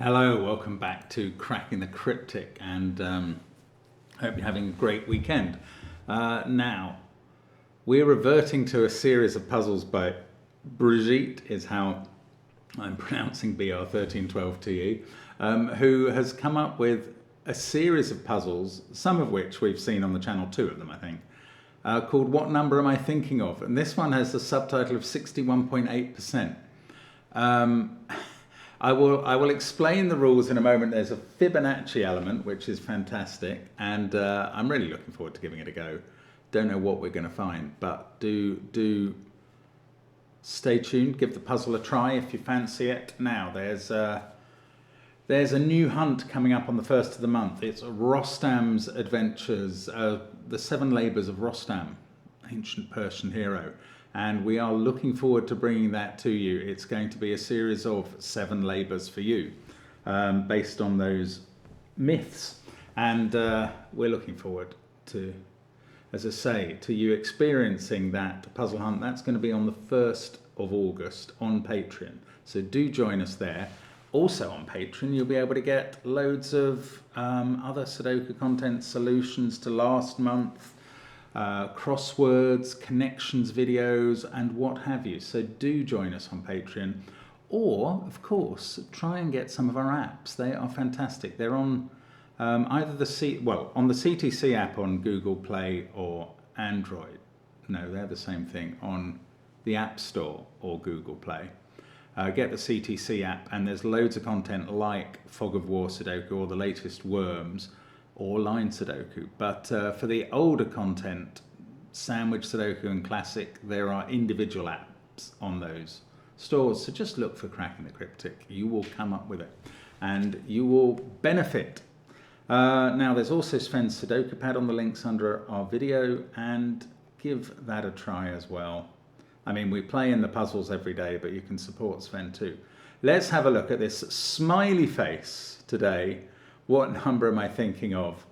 Hello, welcome back to Cracking the Cryptic, and hope you're having a great weekend. Now, we're reverting to a series of puzzles by Brigitte, is how I'm pronouncing BR1312TE, who has come up with a series of puzzles, some of which we've seen on the channel, two of them I think, called What Number Am I Thinking Of? And this one has the subtitle of 61.8%. I will explain the rules in a moment. There's a Fibonacci element, which is fantastic, and I'm really looking forward to giving it a go. Don't know what we're going to find, but do stay tuned, give the puzzle a try if you fancy it. Now, there's a new hunt coming up on the 1st of the month. It's Rostam's Adventures, the 7 Labours of Rostam, ancient Persian hero. And we are looking forward to bringing that to you. It's going to be a series of 7 labours for you, based on those myths. And we're looking forward to, as I say, to you experiencing that puzzle hunt. That's going to be on the 1st of August on Patreon. So do join us there. Also on Patreon, you'll be able to get loads of other Sudoku content, solutions to last month, crosswords, connections videos, and what have you. So do join us on Patreon, or of course try and get some of our apps. They are fantastic. They're on either on the CTC app on Google Play or Android. No, they're the same thing, on the AppStore or Google Play. Get the CTC app, and there's loads of content like Fog of War Sudoku or the latest Worms, or line Sudoku. But for the older content, Sandwich Sudoku and Classic, there are individual apps on those stores. So just look for Cracking the Cryptic. You will come up with it and you will benefit. Now there's also SVEN'S SUDOKU PAD on the links under our video, and give that a try as well. I mean, we play in the puzzles every day, but you can support Sven too. Let's have a look at this smiley face today. What number am I thinking of?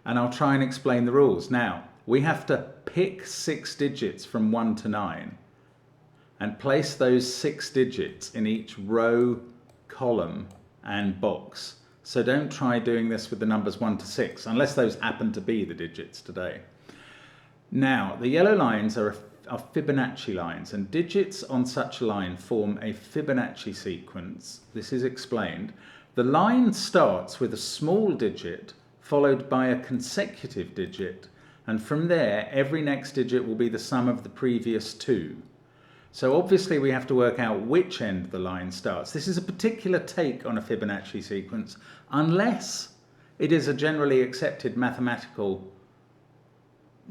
And I'll try and explain the rules. Now, we have to pick 6 digits from 1 to 9 and place those 6 digits in each row, column, and box. So don't try doing this with the numbers 1 to 6, unless those happen to be the digits today. Now, the yellow lines are Fibonacci lines, and digits on such a line form a Fibonacci sequence. This is explained. The line starts with a small digit followed by a consecutive digit, and from there every next digit will be the sum of the previous 2. So obviously we have to work out which end the line starts. This is a particular take on a Fibonacci sequence, unless it is a generally accepted mathematical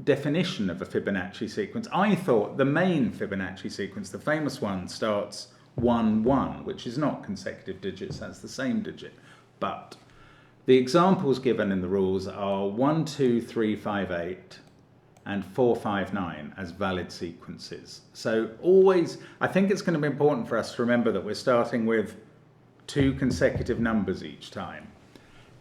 definition of a Fibonacci sequence. I thought the main Fibonacci sequence, the famous one, starts 1, 1, which is not consecutive digits, that's the same digit. But the examples given in the rules are 1, 2, 3, 5, 8 and 4, 5, 9 as valid sequences. So always, I think it's going to be important for us to remember that we're starting with 2 consecutive numbers each time.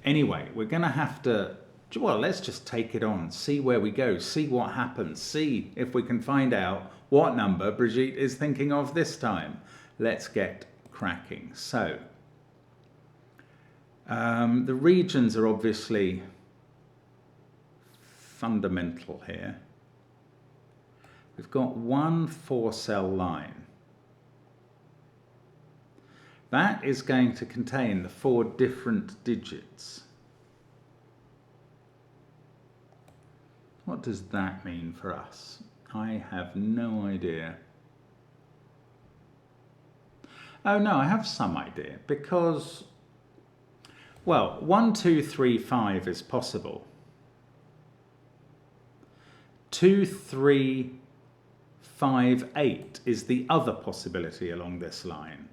Anyway, we're going to have to, well, let's just take it on, see where we go, see what happens, see if we can find out what number Brigitte is thinking of this time. Let's get cracking. So, the regions are obviously fundamental here. We've got one 4-cell line. That is going to contain the 4 different digits. What does that mean for us? I have no idea. Oh no, I have some idea, because, well, 1, 2, 3, 5 is possible. 2, 3, 5, 8 is the other possibility along this line.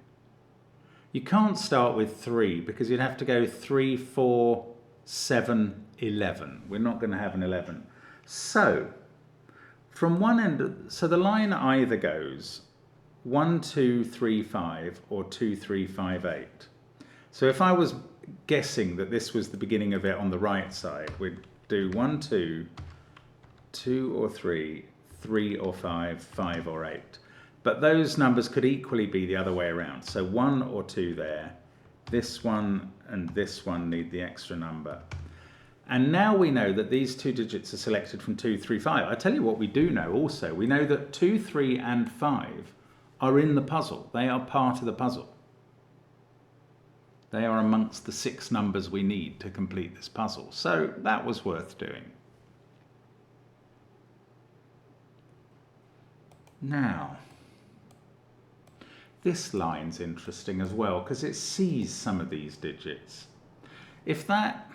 You can't start with 3 because you'd have to go 3, 4, 7, 11. We're not going to have an 11. So, from one end, so the line either goes 1, 2, 3, 5 or 2, 3, 5, 8. So if I was guessing that this was the beginning of it on the right side, we'd do 1, 2, 2 or 3, 3 or 5, 5 or 8. But those numbers could equally be the other way around. So 1 or 2 there, this one and this one need the extra number. And now we know that these two digits are selected from 2, 3, 5. I tell you what we do know also. We know that 2, 3 and 5 are in the puzzle. They are part of the puzzle. They are amongst the 6 numbers we need to complete this puzzle. So that was worth doing. Now, this line's interesting as well because it sees some of these digits. If that...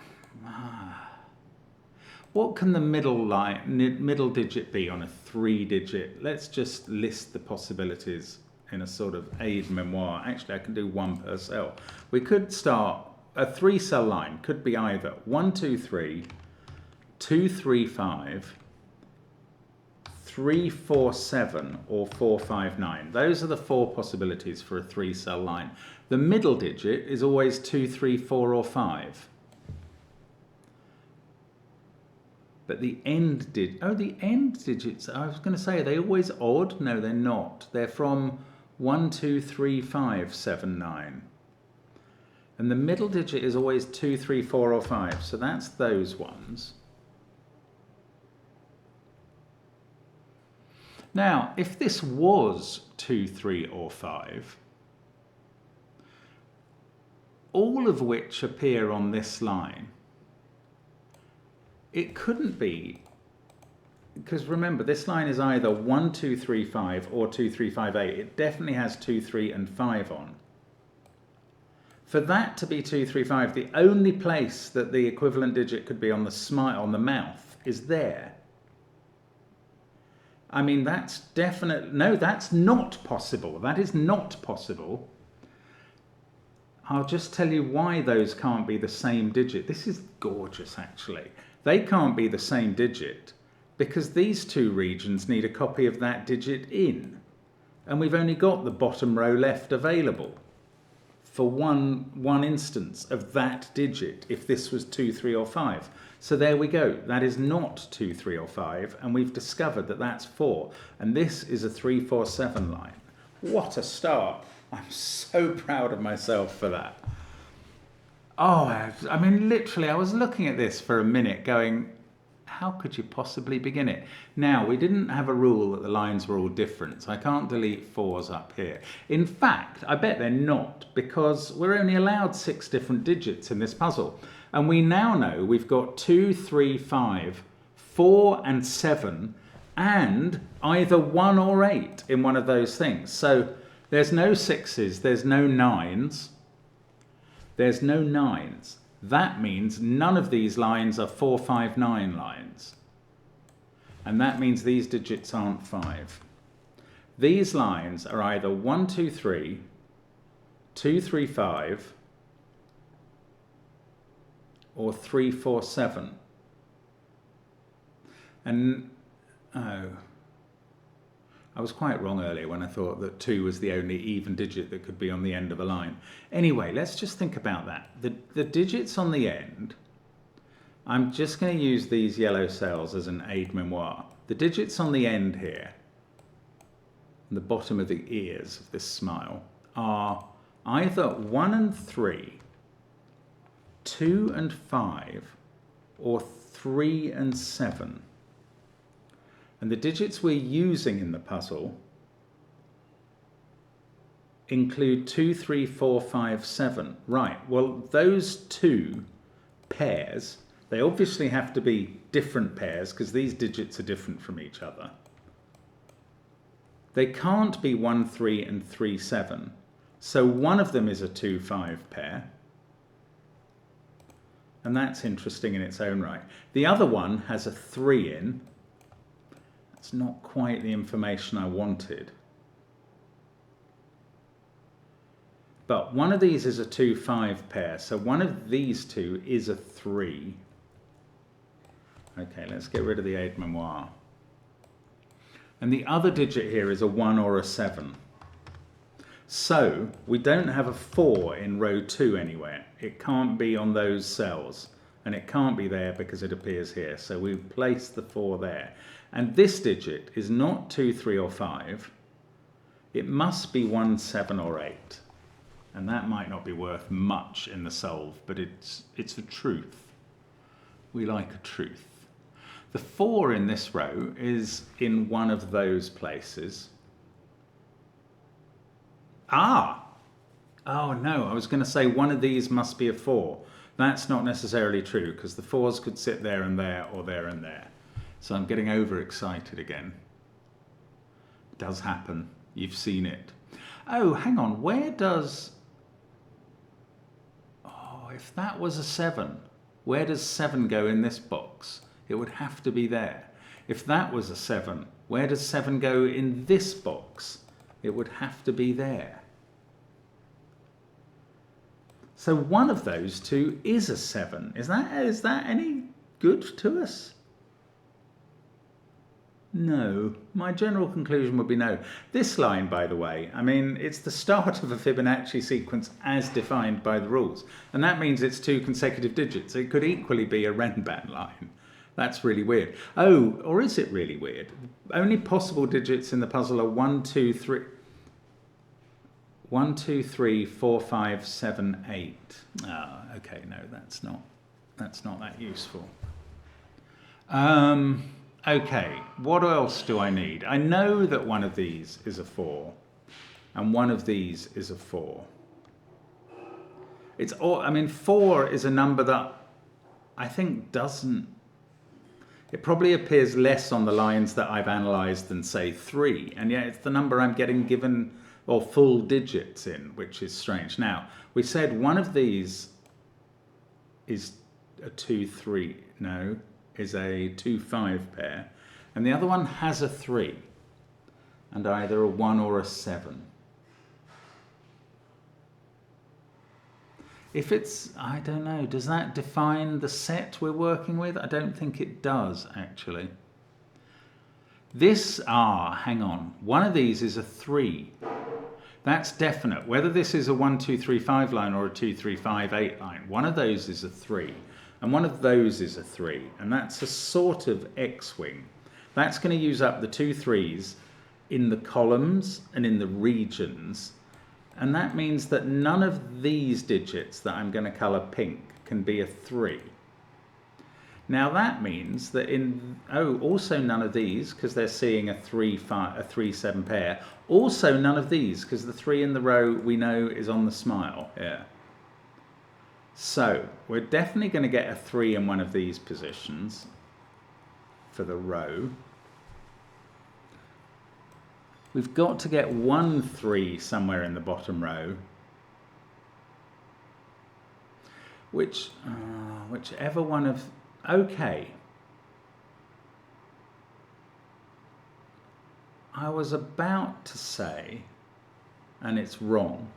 what can the middle digit be on a 3-digit? Let's just list the possibilities in a sort of aide-memoire. Actually, I can do one per cell. We could start, a 3-cell line could be either 1, 2, 3, 2, 3, 5, 3, 4, 7, or 4, 5, 9. Those are the 4 possibilities for a 3-cell line. The middle digit is always 2, 3, 4, or 5. But the end the end digits, I was going to say, are they always odd? No, they're not. They're from 1, 2, 3, 5, 7, 9. And the middle digit is always 2, 3, 4, or 5. So that's those ones. Now, if this was 2, 3, or 5, all of which appear on this line, it couldn't be, because remember, this line is either 1, 2, 3, 5 or 2, 3, 5, 8. It definitely has 2, 3, and 5 on. For that to be 2, 3, 5, the only place that the equivalent digit could be on the smile, on the mouth, is there. I mean, that's definite. No, that's not possible. That is not possible. I'll just tell you why those can't be the same digit. This is gorgeous, actually. They can't be the same digit because these two regions need a copy of that digit in. And we've only got the bottom row left available for one instance of that digit if this was 2, 3, or 5. So there we go. That is not 2, 3, or 5, and we've discovered that that's 4. And this is a 3, 4, 7 line. What a start. I'm so proud of myself for that. Oh, I mean, literally, I was looking at this for a minute going, how could you possibly begin it? Now, we didn't have a rule that the lines were all different, so I can't delete 4s up here. In fact, I bet they're not, because we're only allowed 6 different digits in this puzzle. And we now know we've got 2, 3, 5, 4, and 7, and either 1 or 8 in one of those things. So there's no 6s, there's no 9s. There's no 9s. That means none of these lines are 4, 5, 9 lines. And that means these digits aren't 5. These lines are either 1, 2, 3, 2, 3, 5, or 3, 4, 7. And, oh, I was quite wrong earlier when I thought that 2 was the only even digit that could be on the end of a line. Anyway, let's just think about that. The digits on the end, I'm just going to use these yellow cells as an aide-memoire. The digits on the end here, the bottom of the ears of this smile, are either 1 and 3, 2 and 5, or 3 and 7. And the digits we're using in the puzzle include 2, 3, 4, 5, 7. Right, well, those 2 pairs, they obviously have to be different pairs because these digits are different from each other. They can't be 1, 3, and 3, 7. So one of them is a 2, 5 pair. And that's interesting in its own right. The other one has a 3 in. It's not quite the information I wanted. But one of these is a 2, 5 pair, so one of these 2 is a 3. Okay, let's get rid of the aide-memoire. And the other digit here is a 1 or a 7. So we don't have a 4 in row 2 anywhere. It can't be on those cells, and it can't be there because it appears here. So we place the 4 there. And this digit is not 2, 3, or 5. It must be 1, 7, or 8. And that might not be worth much in the solve, but it's a truth. We like a truth. The 4 in this row is in one of those places. Ah! Oh no, I was going to say one of these must be a 4. That's not necessarily true, because the 4s could sit there and there, or there and there. So I'm getting overexcited again. It does happen. You've seen it. Oh, hang on. Where does... Oh, if that was a 7, where does 7 go in this box? It would have to be there. If that was a 7, where does 7 go in this box? It would have to be there. So one of those two is a 7. Is that any good to us? No. My general conclusion would be no. This line, by the way, I mean, it's the start of a Fibonacci sequence as defined by the rules. And that means it's 2 consecutive digits. It could equally be a Renban line. That's really weird. Oh, or is it really weird? Only possible digits in the puzzle are 1, 2, 3... 1, 2, 3, 4, 5, 7, 8. Ah, okay, no, that's not that useful. Okay, what else do I need? I know that one of these is a 4, and one of these is a 4. It's all, I mean, 4 is a number that I think doesn't... It probably appears less on the lines that I've analysed than, say, 3, and yet it's the number I'm getting given, or full digits in, which is strange. Now, we said one of these is a 2, 3, no, is a 2, 5 pair, and the other one has a 3, and either a 1 or a 7. If it's, I don't know, does that define the set we're working with? I don't think it does, actually. This, hang on, one of these is a 3. That's definite. Whether this is a 1, 2, 3, 5 line or a 2, 3, 5, 8 line, one of those is a 3. And one of those is a 3. And that's a sort of X-wing. That's going to use up the 2 3s in the columns and in the regions. And that means that none of these digits that I'm going to colour pink can be a 3. Now that means that also none of these, because they're seeing a 3, 7 pair. Also none of these, because the 3 in the row we know is on the smile here. So we're definitely going to get a 3 in one of these positions for the row. We've got to get 1 3 somewhere in the bottom row. Whichever one of... Okay. I was about to say, and it's wrong,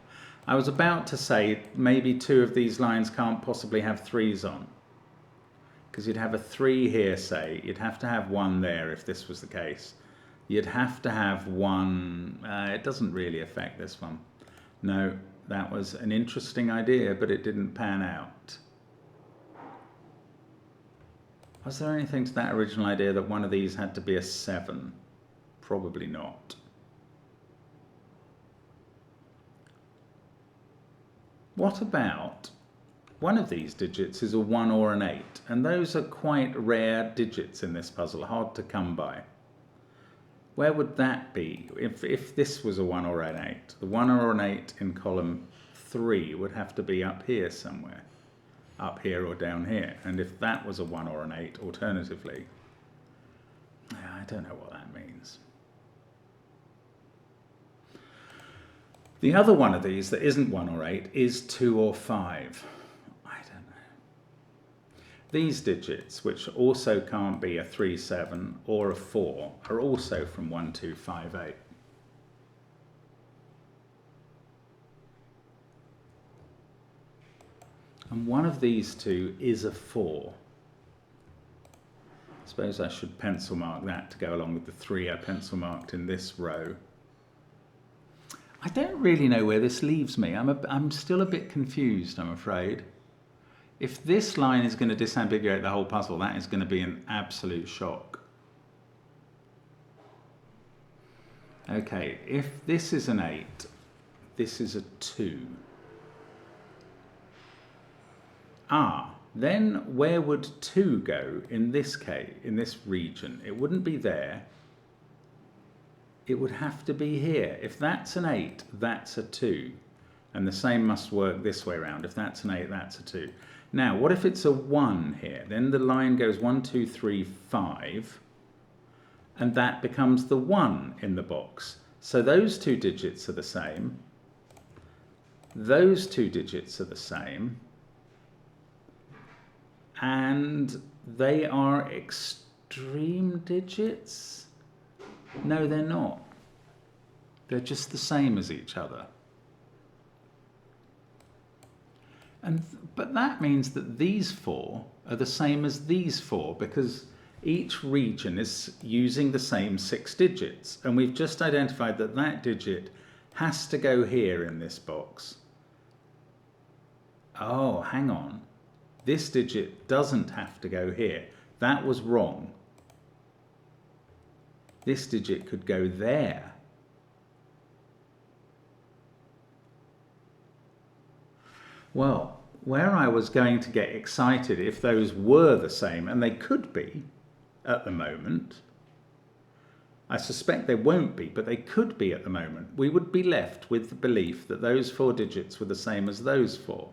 I was about to say maybe 2 of these lines can't possibly have 3s on. Because you'd have a 3 here, say. You'd have to have 1 there if this was the case. You'd have to have 1... it doesn't really affect this one. No, that was an interesting idea, but it didn't pan out. Was there anything to that original idea that one of these had to be a 7? Probably not. What about one of these digits is a 1 or an 8, and those are quite rare digits in this puzzle, hard to come by. Where would that be if this was a 1 or an 8? The 1 or an 8 in column 3 would have to be up here somewhere. Up here or down here. And if that was a 1 or an 8, alternatively, I don't know what that means. The other one of these that isn't 1 or 8 is 2 or 5. I don't know. These digits, which also can't be a 3, 7 or a 4, are also from 1, 2, 5, 8. And one of these two is a 4. I suppose I should pencil mark that to go along with the 3 I pencil marked in this row. I don't really know where this leaves me. I'm still a bit confused, I'm afraid. If this line is going to disambiguate the whole puzzle, that is going to be an absolute shock. Okay, if this is an 8, this is a 2. Then where would 2 go in this case, in this region? It wouldn't be there. It would have to be here. If that's an 8, that's a 2. And the same must work this way around. If that's an 8, that's a 2. Now, what if it's a 1 here? Then the line goes 1, 2, 3, 5. And that becomes the 1 in the box. So those 2 digits are the same. Those 2 digits are the same. And they are extreme digits? No, they're not. They're just the same as each other. But that means that these 4 are the same as these 4 because each region is using the same 6 digits. And we've just identified that that digit has to go here in this box. Oh, hang on. This digit doesn't have to go here. That was wrong. This digit could go there. Well, where I was going to get excited if those were the same, and they could be at the moment, I suspect they won't be, but they could be at the moment, we would be left with the belief that those 4 digits were the same as those 4.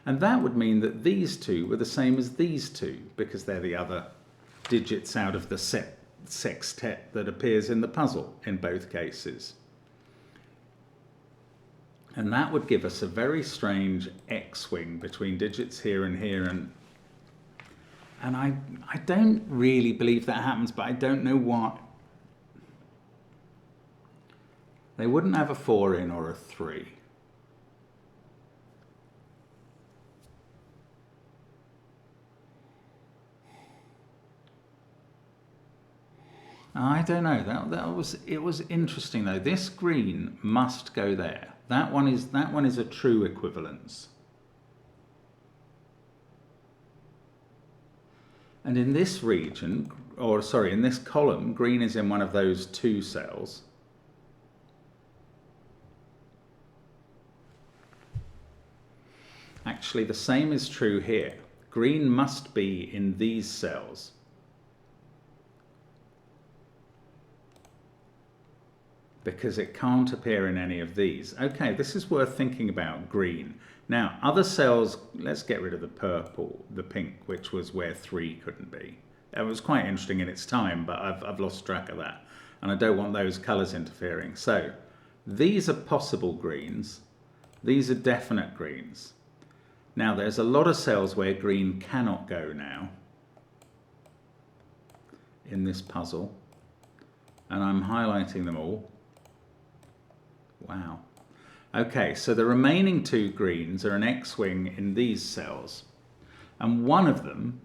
And that would mean that these 2 were the same as these 2, because they're the other digits out of the sextet that appears in the puzzle in both cases. And that would give us a very strange X-wing between digits here and here. And I don't really believe that happens, but I don't know what. They wouldn't have a 4 in or a 3. I don't know. It was interesting though. This green must go there. That one is a true equivalence. And in this region, or sorry, in this column, green is in one of those 2 cells. Actually, the same is true here. Green must be in these cells. Because it can't appear in any of these. Okay, this is worth thinking about, green. Now, other cells, let's get rid of the purple, the pink, which was where 3 couldn't be. It was quite interesting in its time, but I've lost track of that. And I don't want those colours interfering. So, these are possible greens. These are definite greens. Now, there's a lot of cells where green cannot go now in this puzzle. And I'm highlighting them all. Wow. Okay, so the remaining 2 greens are an X-wing in these cells. And one of them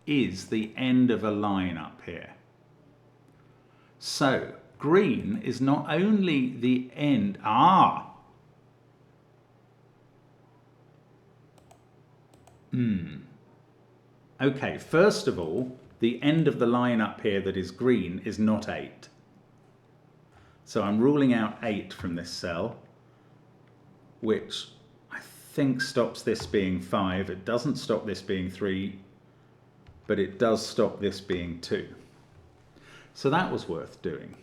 is the end of a line up here. So, green is not only the end... Okay, first of all, the end of the line up here that is green is not 8. So I'm ruling out 8 from this cell, which I think stops this being 5. It doesn't stop this being 3, but it does stop this being 2. So that was worth doing.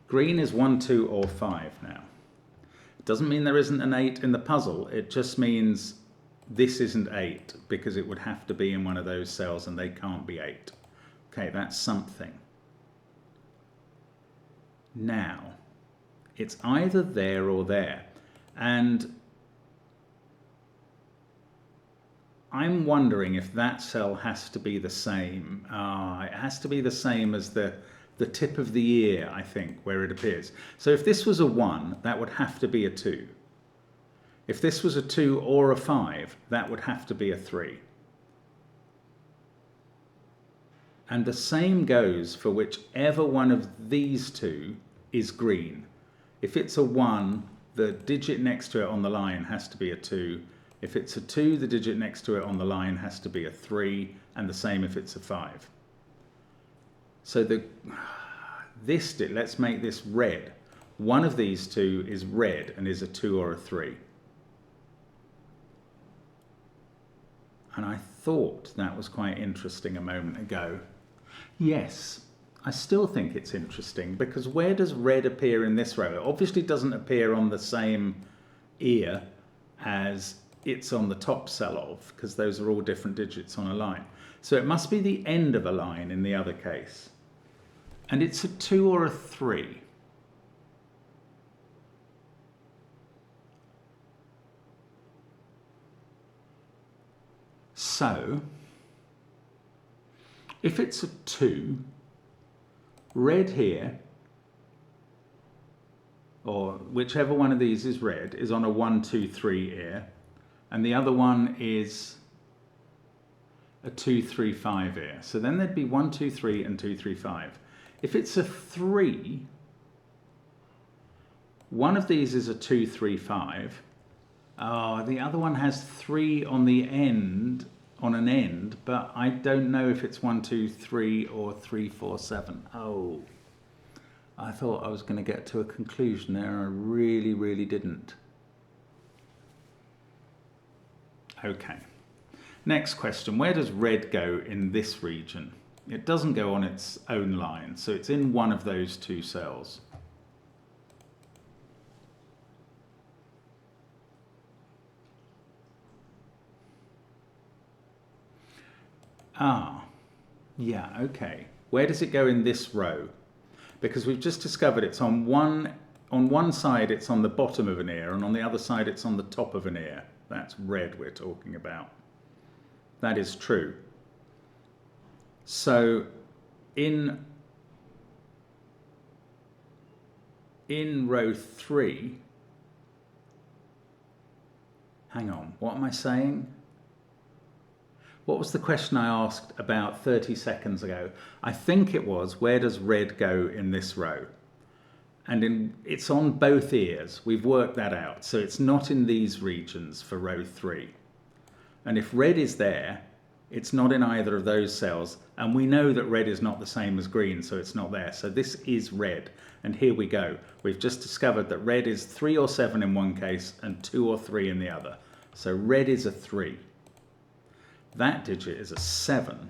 Green is 1, 2, or 5 now. It doesn't mean there isn't an 8 in the puzzle. It just means this isn't 8 because it would have to be in one of those cells and they can't be 8. Okay, that's something. Now, it's either there or there, and I'm wondering if that cell has to be the same. It has to be the same as the tip of the ear, I think, where it appears. So if this was a 1, that would have to be a 2. If this was a 2 or a 5, that would have to be a 3. And the same goes for whichever one of these 2 is green. If it's a 1, the digit next to it on the line has to be a 2. If it's a 2, the digit next to it on the line has to be a 3, and the same if it's a 5. So let's make this red. One of these 2 is red and is a 2 or a 3. And I thought that was quite interesting a moment ago. Yes, I still think it's interesting, because where does red appear in this row? It obviously doesn't appear on the same ear as it's on the top cell of, because those are all different digits on a line. So it must be the end of a line in the other case. And it's a 2 or a 3. So, if it's a 2, red here, or whichever one of these is red, is on a 1, 2, 3 ear, and the other one is a 2, 3, 5 ear. So then there'd be 1, 2, 3 and 2, 3, 5. If it's a 3, one of these is a 2, 3, 5. Oh, the other one has 3 on the end, on an end, but I don't know if it's 1, 2, 3 or 3, 4, 7. Oh, I thought I was going to get to a conclusion there. I really, really didn't. Okay. Next question. Where does red go in this region? It doesn't go on its own line, so it's in one of those two cells. Ah, yeah, okay. Where does it go in this row? Because we've just discovered it's on one side it's on the bottom of an ear, and on the other side it's on the top of an ear. That's red we're talking about. That is true. So in row 3, hang on, what am I saying? What was the question I asked about 30 seconds ago? I think it was, where does red go in this row? And it's on both ears. We've worked that out. So it's not in these regions for row 3. And if red is there, it's not in either of those cells. And we know that red is not the same as green, so it's not there. So this is red. And here we go. We've just discovered that red is 3 or 7 in one case and 2 or 3 in the other. So red is a 3. That digit is a 7.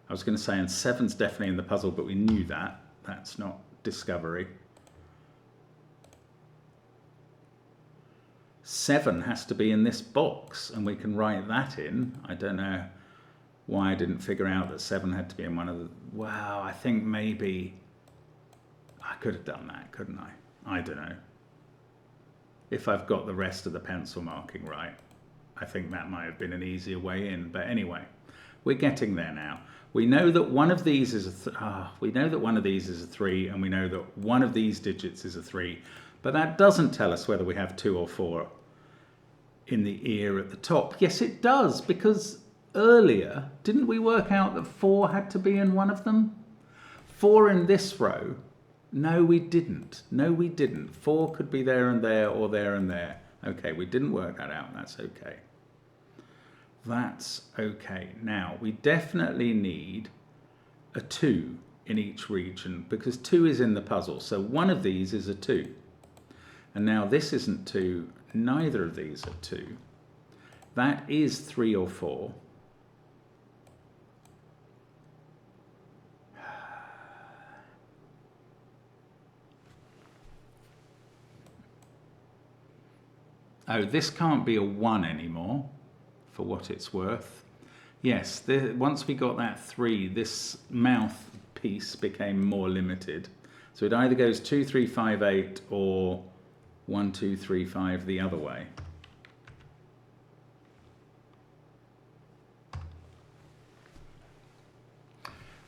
I was going to say, and 7's definitely in the puzzle, but we knew that. That's not discovery. 7 has to be in this box, and we can write that in. I don't know why I didn't figure out that 7 had to be in one of the... Wow, I think maybe I could have done that, couldn't I? I don't know. If I've got the rest of the pencil marking right. I think that might have been an easier way in, but anyway, we're getting there now. We know that one of these is we know that one of these is a 3, and we know that one of these digits is a 3, but that doesn't tell us whether we have 2 or 4 in the ear at the top. Yes, it does, because earlier, didn't we work out that 4 had to be in one of them? 4 in this row? No, we didn't. No, we didn't. 4 could be there and there, or there and there. Okay, we didn't work that out. That's okay. That's okay. Now, we definitely need a 2 in each region, because 2 is in the puzzle. So one of these is a 2. And now this isn't 2. Neither of these are 2. That is 3 or 4. Oh, this can't be a 1 anymore, for what it's worth. Yes, once we got that 3, this mouth piece became more limited. So it either goes 2, 3, 5, 8, or 1, 2, 3, 5 the other way.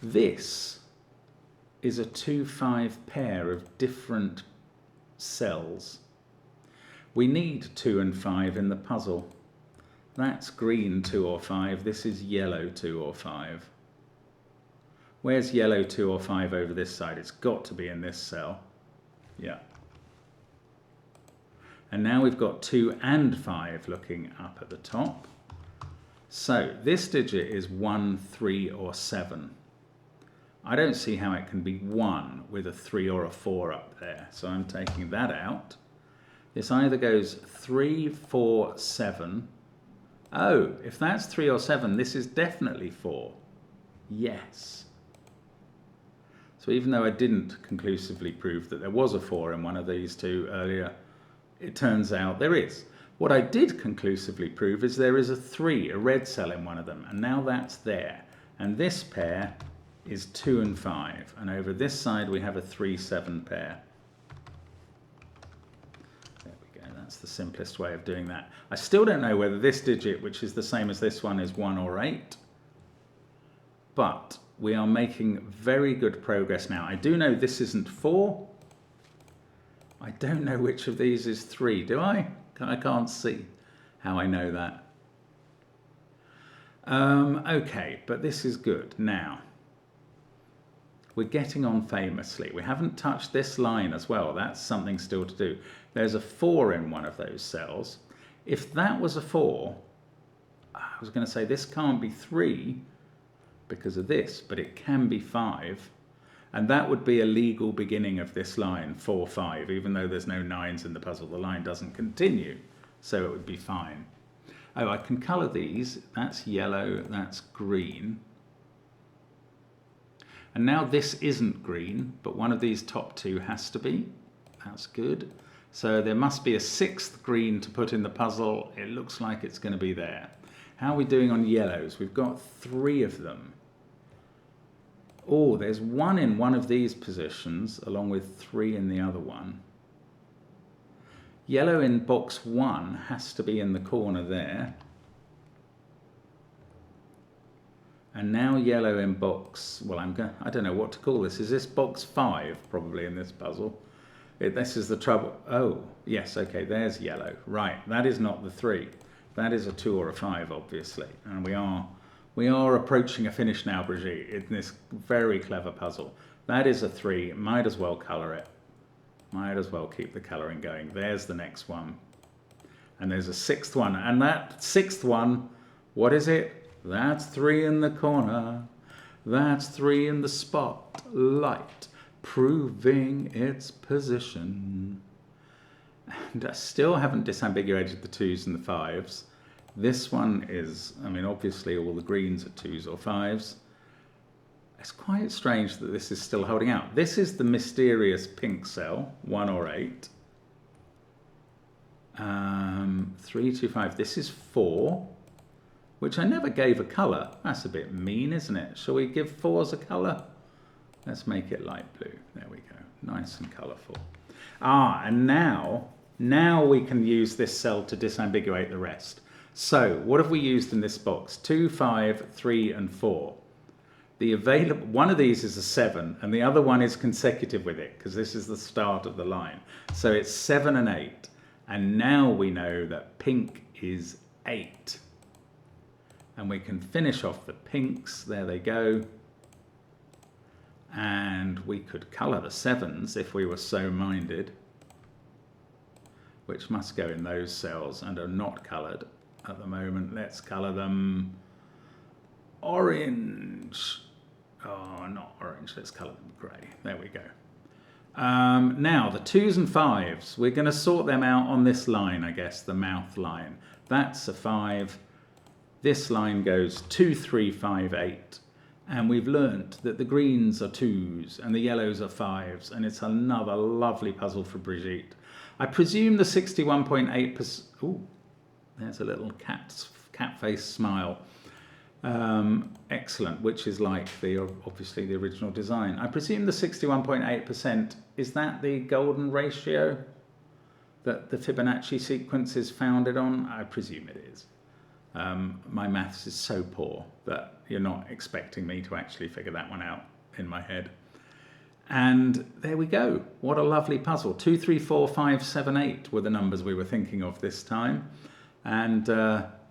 This is a 2-5 pair of different cells. We need 2 and 5 in the puzzle. That's green 2 or 5. This is yellow 2 or 5. Where's yellow 2 or 5 over this side? It's got to be in this cell. Yeah. And now we've got 2 and 5 looking up at the top. So this digit is 1, 3 or 7. I don't see how it can be 1 with a 3 or a 4 up there. So I'm taking that out. This either goes 3, 4, 7. Oh, if that's 3 or 7, this is definitely 4. Yes. So even though I didn't conclusively prove that there was a 4 in one of these two earlier, it turns out there is. What I did conclusively prove is there is a 3, a red cell in one of them, and now that's there. And this pair is 2 and 5, and over this side we have a 3-7 pair. There we go, that's the simplest way of doing that. I still don't know whether this digit, which is the same as this one, is 1 or 8, but we are making very good progress now. I do know this isn't 4. I don't know which of these is 3, do I? I can't see how I know that. Okay, but this is good. Now, we're getting on famously. We haven't touched this line as well. That's something still to do. There's a 4 in one of those cells. If that was a 4, I was going to say this can't be 3 because of this, but it can be 5. And that would be a legal beginning of this line, 4, 5, even though there's no 9s in the puzzle. The line doesn't continue, so it would be fine. Oh, I can colour these. That's yellow, that's green. And now this isn't green, but one of these top two has to be. That's good. So there must be a 6th green to put in the puzzle. It looks like it's going to be there. How are we doing on yellows? We've got 3 of them. Oh, there's 1 in one of these positions, along with 3 in the other one. Yellow in box 1 has to be in the corner there. And now yellow in box, well, I don't know what to call this. Is this box 5, probably, in this puzzle? This is the trouble. Oh, yes, okay, there's yellow. Right, that is not the 3. That is a 2 or a 5, obviously. And we are approaching a finish now, Brigitte, in this very clever puzzle. That is a 3. Might as well colour it. Might as well keep the colouring going. There's the next one. And there's a 6th one. And that 6th one, what is it? That's 3 in the corner. That's 3 in the spotlight, proving its position. And I still haven't disambiguated the 2s and the 5s. This one is, I mean, obviously all the greens are 2s or 5s. It's quite strange that this is still holding out. This is the mysterious pink cell, 1 or 8. 3, 2, 5. This is 4, which I never gave a colour. That's a bit mean, isn't it? Shall we give 4s a colour? Let's make it light blue. There we go. Nice and colourful. Ah, and now we can use this cell to disambiguate the rest. So, what have we used in this box? 2, 5, 3, and 4. The available one of these is a 7, and the other one is consecutive with it, because this is the start of the line. So it's 7 and 8. And now we know that pink is 8. And we can finish off the pinks. There they go. And we could colour the 7s if we were so minded, which must go in those cells and are not coloured at the moment. Let's colour them orange. Oh, not orange. Let's colour them grey. There we go. Now, the 2s and 5s. We're going to sort them out on this line, I guess, the mouth line. That's a 5. This line goes 2, 3, 5, 8. And we've learnt that the greens are 2s and the yellows are 5s. And it's another lovely puzzle for Brigitte. I presume the 61.8%... Ooh, there's a little cat face smile. Excellent, which is like obviously the original design. I presume the 61.8%, is that the golden ratio that the Fibonacci sequence is founded on? I presume it is. My maths is so poor that you're not expecting me to actually figure that one out in my head. And there we go. What a lovely puzzle. 2, 3, 4, 5, 7, 8 were the numbers we were thinking of this time. And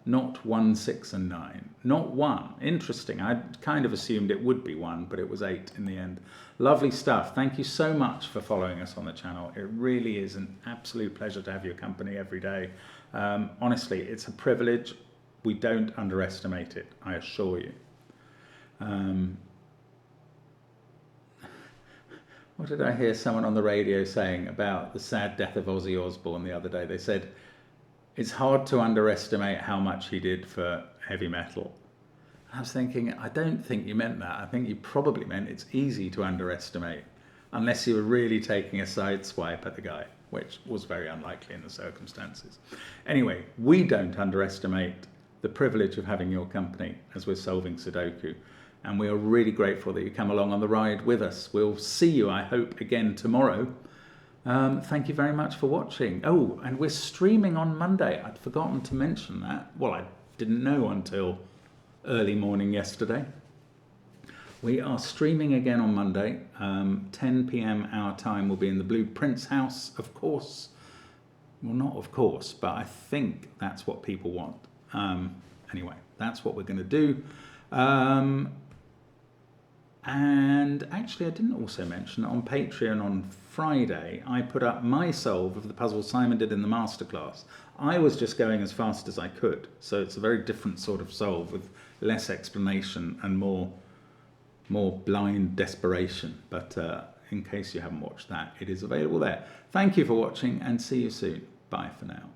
not 1, 6, and 9. Not 1. Interesting. I kind of assumed it would be 1, but it was 8 in the end. Lovely stuff. Thank you so much for following us on the channel. It really is an absolute pleasure to have your company every day. Honestly, it's a privilege. We don't underestimate it, I assure you. What did I hear someone on the radio saying about the sad death of Ozzy Osbourne the other day? They said, it's hard to underestimate how much he did for heavy metal. I was thinking, I don't think you meant that. I think you probably meant it's easy to underestimate, unless you were really taking a side swipe at the guy, which was very unlikely in the circumstances. Anyway, we don't underestimate the privilege of having your company as we're solving Sudoku, and we are really grateful that you come along on the ride with us. We'll see you, I hope, again tomorrow. Thank you very much for watching. Oh, and we're streaming on Monday. I'd forgotten to mention that. Well, I didn't know until early morning yesterday. We are streaming again on Monday. 10 p.m. our time. Will be in the Blueprints house, of course. Well, not of course, but I think that's what people want. Anyway, that's what we're going to do. And actually, I didn't also mention on Patreon on Friday, I put up my solve of the puzzle Simon did in the masterclass. I was just going as fast as I could, so it's a very different sort of solve with less explanation and more blind desperation. But in case you haven't watched that, it is available there. Thank you for watching and see you soon. Bye for now.